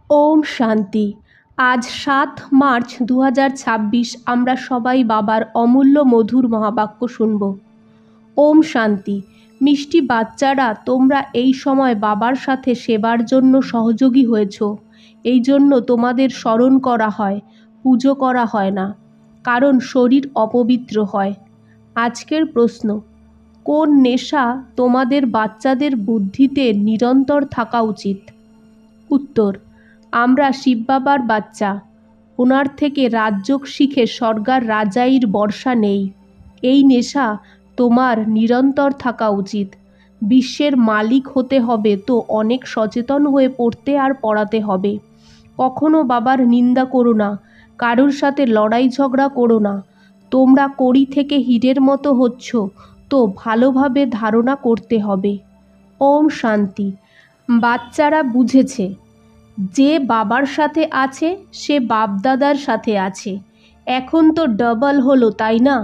ওম শান্তি। আজ ৭ মার্চ ২০২৬ আমরা সবাই বাবার অমূল্য মধুর মহাবাক্য শুনব। ওম শান্তি। মিষ্টি বাচ্চারা, তোমরা এই সময় বাবার সাথে সেবার জন্য সহযোগী হয়েছ। এই জন্য তোমাদের স্মরণ করা হয়, পুজো করা হয় না, কারণ শরীর অপবিত্র হয়। আজকের প্রশ্ন: কোন নেশা তোমাদের বাচ্চাদের বুদ্ধিতে নিরন্তর থাকা উচিত? উত্তর: আমরা শিব বাবার বাচ্চা। ওনার থেকে রাজযোগ শিখে স্বর্গার রাজাইর বর্ষা নেই। এই নেশা তোমার নিরন্তর থাকা উচিত। বিশ্বের মালিক হতে হবে তো অনেক সচেতন হয়ে পড়তে আর পড়াতে হবে। কখনো বাবার নিন্দা করো না, কারোর সাথে লড়াই ঝগড়া করো না। তোমরা কড়ি থেকে হীরের মতো হচ্ছ, তো ভালোভাবে ধারণা করতে হবে। ওম শান্তি। বাচ্চারা বুঝেছে, যে বাবার সাথে আছে সে বাপদাদার সাথে আছে। এখন তো ডাবল হলো, তাই না?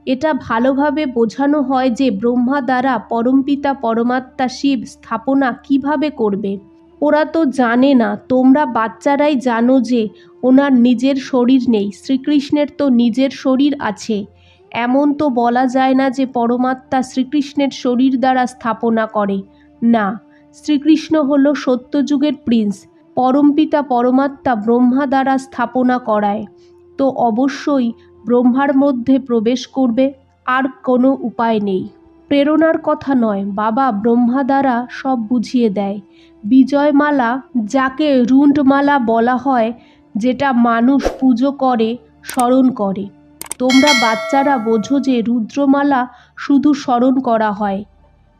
এটা ভালোভাবে বোঝানো হয় যে ব্রহ্মা দ্বারা পরমপিতা পরমাত্মা শিব স্থাপনা কিভাবে করবে। ওরা তো জানে না, তোমরা বাচ্চারাই জানো যে ওনার নিজের শরীর নেই। শ্রীকৃষ্ণের তো নিজের শরীর আছে। এমন তো বলা যায় না যে পরমাত্মা শ্রীকৃষ্ণের শরীর দ্বারা স্থাপনা করে। না, শ্রীকৃষ্ণ হলো সত্যযুগের প্রিন্স। পরমপিতা পরমাত্মা ব্রহ্মা দ্বারা স্থাপনা করায়, তো অবশ্যই ব্রহ্মার মধ্যে প্রবেশ করবে, আর কোনো উপায় নেই। প্রেরণার কথা নয়, বাবা ব্রহ্মা দ্বারা সব বুঝিয়ে দেয়। বিজয়মালা, যাকে রুন্ডমালা বলা হয়, যেটা মানুষ পুজো করে, স্মরণ করে। তোমরা বাচ্চারা বোঝো যে রুদ্রমালা শুধু স্মরণ করা হয়।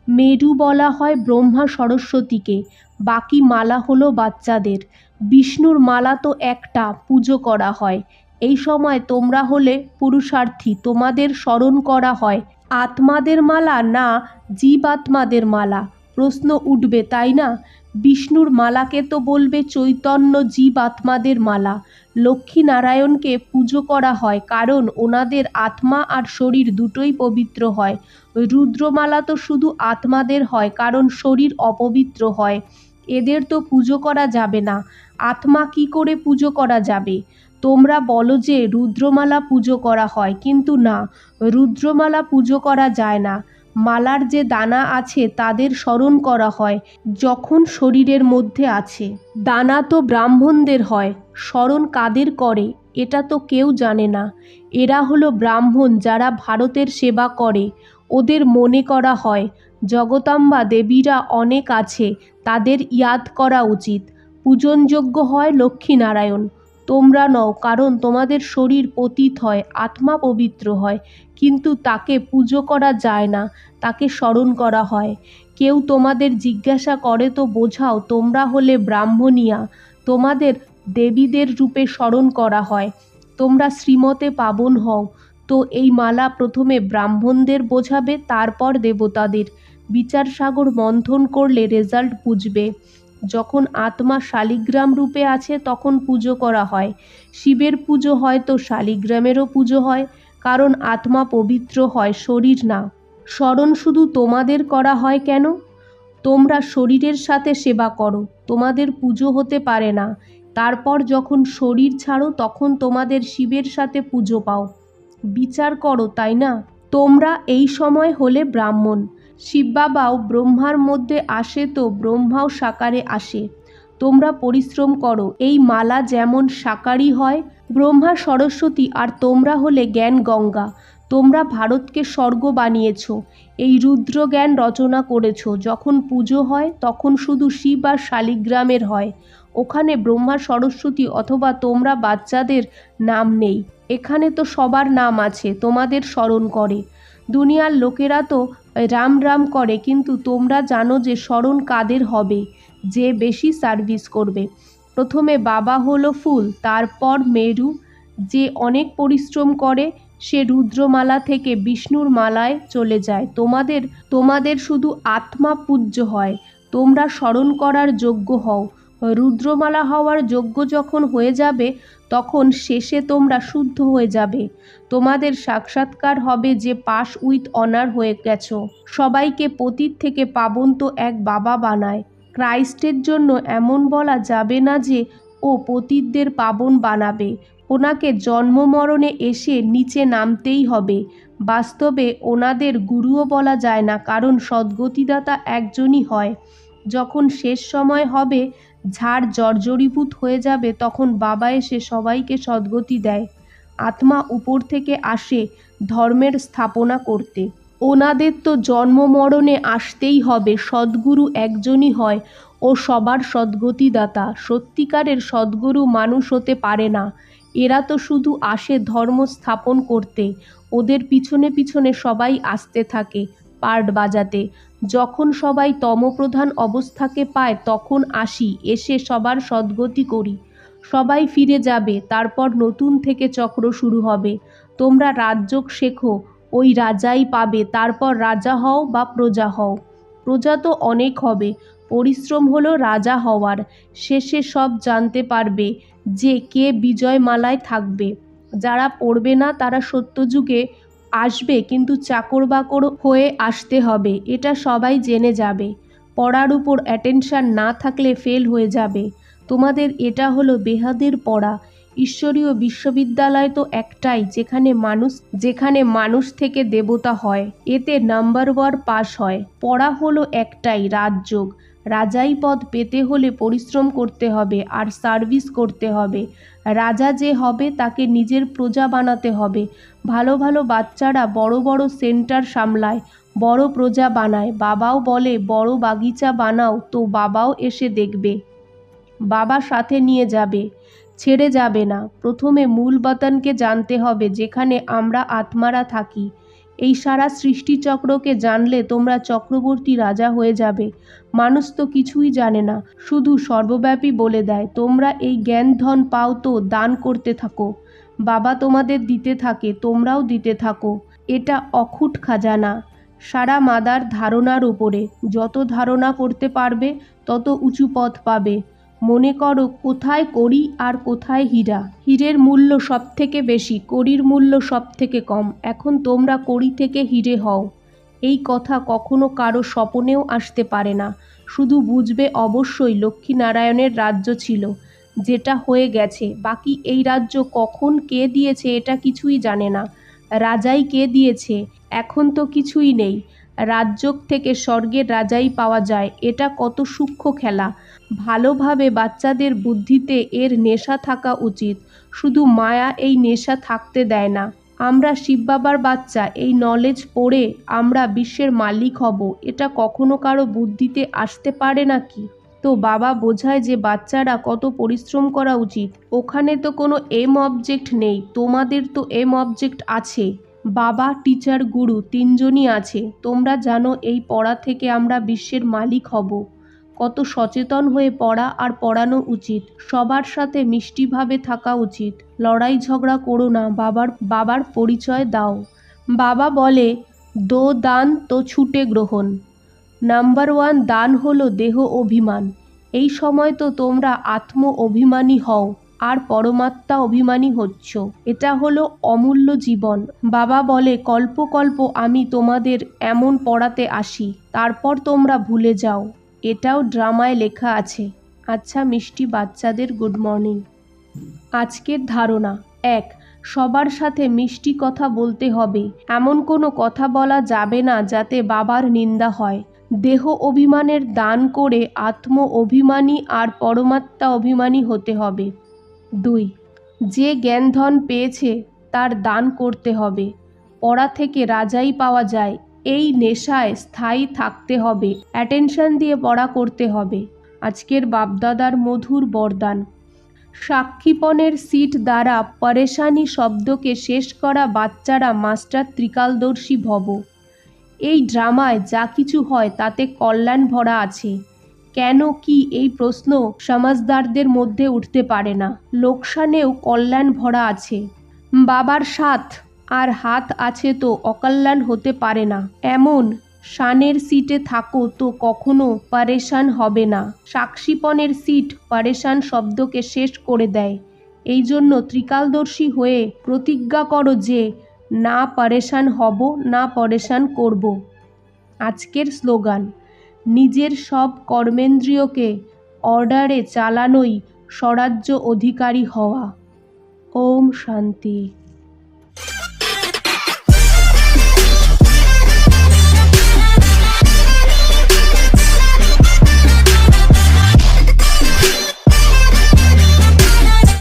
মেরু বলা হয় ব্রহ্মা সরস্বতীকে, বাকি মালা হলো বাচ্চাদের। বিষ্ণুর মালা তো একটা, পুজো করা হয়। এই সময় তোমরা হলে পুরুষার্থী, তোমাদের স্মরণ করা হয়। আত্মাদের মালা না জীবাত্মাদের মালা? প্রশ্ন উঠবে, তাই না? বিষ্ণুর মালাকে তো বলবে চৈতন্য জীবাত্মাদের মালা। লক্ষ্মীনারায়ণকে পুজো করা হয় কারণ ওনাদের আত্মা আর শরীর দুটোই পবিত্র হয়। রুদ্রমালা তো শুধু আত্মাদের হয় কারণ শরীর অপবিত্র হয়। এদের তো পুজো করা যাবে না। আত্মা কি করে পুজো করা যাবে? তোমরা বলো যে রুদ্রমালা পুজো করা হয়, কিন্তু না, রুদ্রমালা পুজো করা যায় না। মালার যে দানা আছে তাদের স্মরণ করা হয় যখন শরীরের মধ্যে আছে। দানা তো ব্রাহ্মণদের হয়, স্মরণ কাদের করে এটা তো কেউ জানে না। এরা হলো ব্রাহ্মণ যারা ভারতের সেবা করে, ওদের মনে করা হয়। জগতাম্বা দেবীরা অনেক আছে, তাদের ইয়াদ করা উচিত। পূজনযোগ্য হয় লক্ষ্মীনারায়ণ। তোমরা নও, কারণ তোমাদের শরীর পতিত হয়, আত্মা পবিত্র হয়, কিন্তু তাকে পুজো করা যায় না, তাকে স্মরণ করা হয়। কেউ তোমাদের জিজ্ঞাসা করে তো বোঝাও, তোমরা হলে ব্রাহ্মণিয়া, তোমাদের দেবীদের রূপে স্মরণ করা হয়। তোমরা শ্রীমতে পাবন হও, তো এই মালা প্রথমে ব্রাহ্মণদের বোঝাবে, তারপর দেবতাদের। বিচার সাগর মন্থন করলে রেজাল্ট বুঝবে। যখন আত্মা শালিগ্রাম রূপে আছে তখন পুজো করা হয়। শিবের পুজো হয় তো শালিগ্রামেরও পুজো হয়, কারণ আত্মা পবিত্র হয়, শরীর না। স্মরণ শুধু তোমাদের করা হয় কেন? তোমরা শরীরের সাথে সেবা করো, তোমাদের পুজো হতে পারে না। তারপর যখন শরীর ছাড়ো তখন তোমাদের শিবের সাথে পুজো পাও। বিচার করো, তাই না? তোমরা এই সময় হলে ব্রাহ্মণ। শিব বাবাও ব্রহ্মার মধ্যে আসে তো ব্রহ্মাও সাকারে আসে। তোমরা পরিশ্রম করো, এই মালা যেমন সাকারই হয়। ব্রহ্মা সরস্বতী আর তোমরা হলে জ্ঞান গঙ্গা। তোমরা ভারতকে স্বর্গ বানিয়েছ, এই রুদ্র জ্ঞান রচনা করেছ। যখন পুজো হয় তখন শুধু শিব আর শালিগ্রামের হয়, ওখানে ব্রহ্মা সরস্বতী অথবা তোমরা বাচ্চাদের নাম নেই। এখানে তো সবার নাম আছে, তোমাদের স্মরণ করে। দুনিয়ার লোকেরা তো রাম রাম করে, কিন্তু তোমরা জানো যে স্মরণ কাদের হবে? যে বেশি সার্ভিস করবে। প্রথমে বাবা হলো ফুল, তারপর মেরু। যে অনেক পরিশ্রম করে সে রুদ্রমালা থেকে বিষ্ণুর মালায় চলে যায়। তোমাদের শুধু আত্মা পূজ্য হয়, তোমরা স্মরণ করার যোগ্য হও। রুদ্রমালা হওয়ার যোগ্য যখন হয়ে যাবে তখন শেষে তোমরা শুদ্ধ হয়ে যাবে। তোমাদের সাক্ষাৎকার হবে যে পাস উইথ অনার হয়ে গেছো। সবাইকে পতিত থেকে পাবন তো এক বাবা বানায়। ক্রাইস্টের জন্য এমন বলা যাবে না যে ও ও পতিতদের পাবন বানাবে। ওনাকে জন্ম মরণে এসে নিচে নামতেই হবে। বাস্তবে ওনাদের গুরুও বলা যায় না, কারণ সদ্গতিদাতা একজনই হয়। যখন শেষ সময় হবে, ঝাড় জর্জরীভূত হয়ে যাবে, তখন বাবা এসে সবাইকে সদ্গতি দেয়। আত্মা উপর থেকে আসে ধর্মের স্থাপনা করতে। ওনাদের তো জন্ম মরণে আসতেই হবে। সদ্গুরু একজনই হয় ও সবার সদ্গতিদাতা। সত্যিকারের সদ্গুরু মানুষ হতে পারে না। এরা তো শুধু আসে ধর্ম স্থাপন করতে। ওদের পিছনে পিছনে সবাই আসতে থাকে পার্ট বাজাতে। যখন সবাই তমপ্রধান অবস্থাকে পায় তখন আসি, এসে সবার সদ্গতি করি। সবাই ফিরে যাবে, তারপর নতুন থেকে চক্র শুরু হবে। তোমরা রাজযোগ শেখো, ওই রাজাই পাবে। তারপর রাজা হও বা প্রজা হও। প্রজা তো অনেক হবে, পরিশ্রম হলো রাজা হওয়ার। শেষে সব জানতে পারবে যে কে বিজয়মালায় থাকবে। যারা পড়বে না তারা সত্যযুগে আসবে, কিন্তু চাকর বাকর হয়ে আসতে হবে, এটা সবাই জেনে যাবে। পড়ার উপর অ্যাটেনশন না থাকলে ফেল হয়ে যাবে। তোমাদের এটা হলো বেহাদের পড়া। ঈশ্বরীয় বিশ্ববিদ্যালয় তো একটাই, যেখানে মানুষ থেকে দেবতা হয়। এতে নাম্বার 1 পাস হয়। পড়া হলো একটাই, রাজযোগ। রাজাই পদ পেতে হলে পরিশ্রম করতে হবে আর সার্ভিস করতে হবে। রাজা যে হবে তাকে নিজের প্রজা বানাতে হবে। ভালো ভালো বাচ্চারা বড় বড় সেন্টার সামলায়, বড় প্রজা বানায়। বাবাও বলে বড় বাগিচা বানাও, তো বাবাও এসে দেখবে। বাবা সাথে নিয়ে যাবে, ছেড়ে যাবে না। প্রথমে মূল বাতানকে জানতে হবে, যেখানে আমরা আত্মারা থাকি। এই সারা সৃষ্টিচক্রকে জানলে তোমরা চক্রবর্তী রাজা হয়ে যাবে। মানুষ তো কিছুই জানে না, শুধু সর্বব্যাপী বলে দেয়। তোমরা এই জ্ঞান ধন পাও তো দান করতে থাকো। বাবা তোমাদের দিতে থাকে, তোমরাও দিতে থাকো। এটা অখুট খাজানা, সারা মাদার ধারণার উপরে। যত ধারণা করতে পারবে তত উঁচু পথ পাবে। মনে করো কোথায় কড়ি আর কোথায় হীরা। হীরের মূল্য সব থেকে বেশি, কড়ির মূল্য সব থেকে কম। এখন তোমরা কড়ি থেকে হীরে হও। এই কথা কখনো কারো স্বপ্নেও আসতে পারে না। শুধু বুঝবে অবশ্যই লক্ষ্মীনারায়ণের রাজ্য ছিল, যেটা হয়ে গেছে। বাকি এই রাজ্য কখন কে দিয়েছে এটা কিছুই জানে না। রাজাই কে দিয়েছে, এখন তো কিছুই নেই। রাজযোগ থেকে স্বর্গের রাজাই পাওয়া যায়। এটা কত সূক্ষ্ম খেলা। ভালোভাবে বাচ্চাদের বুদ্ধিতে এর নেশা থাকা উচিত। শুধু মায়া এই নেশা থাকতে দেয় না। আমরা শিব বাবার বাচ্চা, এই নলেজ পড়ে আমরা বিশ্বের মালিক হব, এটা কখনো কারো বুদ্ধিতে আসতে পারে নাকি? তো বাবা বোঝায় যে বাচ্চারা কত পরিশ্রম করা উচিত। ওখানে তো কোনো এম অবজেক্ট নেই, তোমাদের তো এম অবজেক্ট আছে। বাবা, টিচার, গুরু তিনজনই আছে। তোমরা জানো এই পড়া থেকে আমরা বিশ্বের মালিক হব। কত সচেতন হয়ে পড়া আর পড়ানো উচিত। সবার সাথে মিষ্টিভাবে থাকা উচিত। লড়াই ঝগড়া করো না, বাবার পরিচয় দাও। বাবা বলে, দো দান তো ছুটে গ্রহণ। নাম্বার 1 দান হলো দেহ অভিমান। এই সময় তো তোমরা আত্ম অভিমানী হও আর পরমাত্মা অভিমানী হচ্ছ। এটা হলো অমূল্য জীবন। বাবা বলে কল্প কল্প আমি তোমাদের এমন পড়াতে আসি, তারপর তোমরা ভুলে যাও। এটাও ড্রামায় লেখা আছে। আচ্ছা মিষ্টি বাচ্চাদের গুড মর্নিং। আজকের ধারণা 1, সবার সাথে মিষ্টি কথা বলতে হবে। এমন কোনো কথা বলা যাবে না যাতে বাবার নিন্দা হয়। দেহ অভিমানের দান করে আত্ম অভিমানী আর পরমাত্মা অভিমানী হতে হবে। 2, যে জ্ঞানধন পেয়েছে তার দান করতে হবে। পড়া থেকে রাজাই পাওয়া যায়, এই নেশায় স্থায়ী থাকতে হবে। অ্যাটেনশন দিয়ে পড়া করতে হবে। আজকের বাপদাদার মধুর বরদান। সাক্ষীপনের সিট দ্বারা পরেশানি শব্দকে শেষ করা বাচ্চারা মাস্টার ত্রিকালদর্শী ভব। এই ড্রামায় যা কিছু হয় তাতে কল্যাণ ভরা আছে। কেন কি এই প্রশ্ন সমাজদারদের মধ্যে উঠতে পারে না। লোকসানেও কল্যাণ ভরা আছে। বাবার সাথ আর হাত আছে তো অকল্যাণ হতে পারে না। এমন শানের সিটে থাকো তো কখনো পারেশান হবে না। সাক্ষীপনের সিট পারেশান শব্দকে শেষ করে দেয়। এই জন্য ত্রিকালদর্শী হয়ে প্রতিজ্ঞা করো যে না পারেশান হব, না পারেশান করব। আজকের স্লোগান, নিজের সব কর্মেন্দ্রিয়কে অর্ডারে চালানোই স্বরাজ্য অধিকারী হওয়া। ওম শান্তি।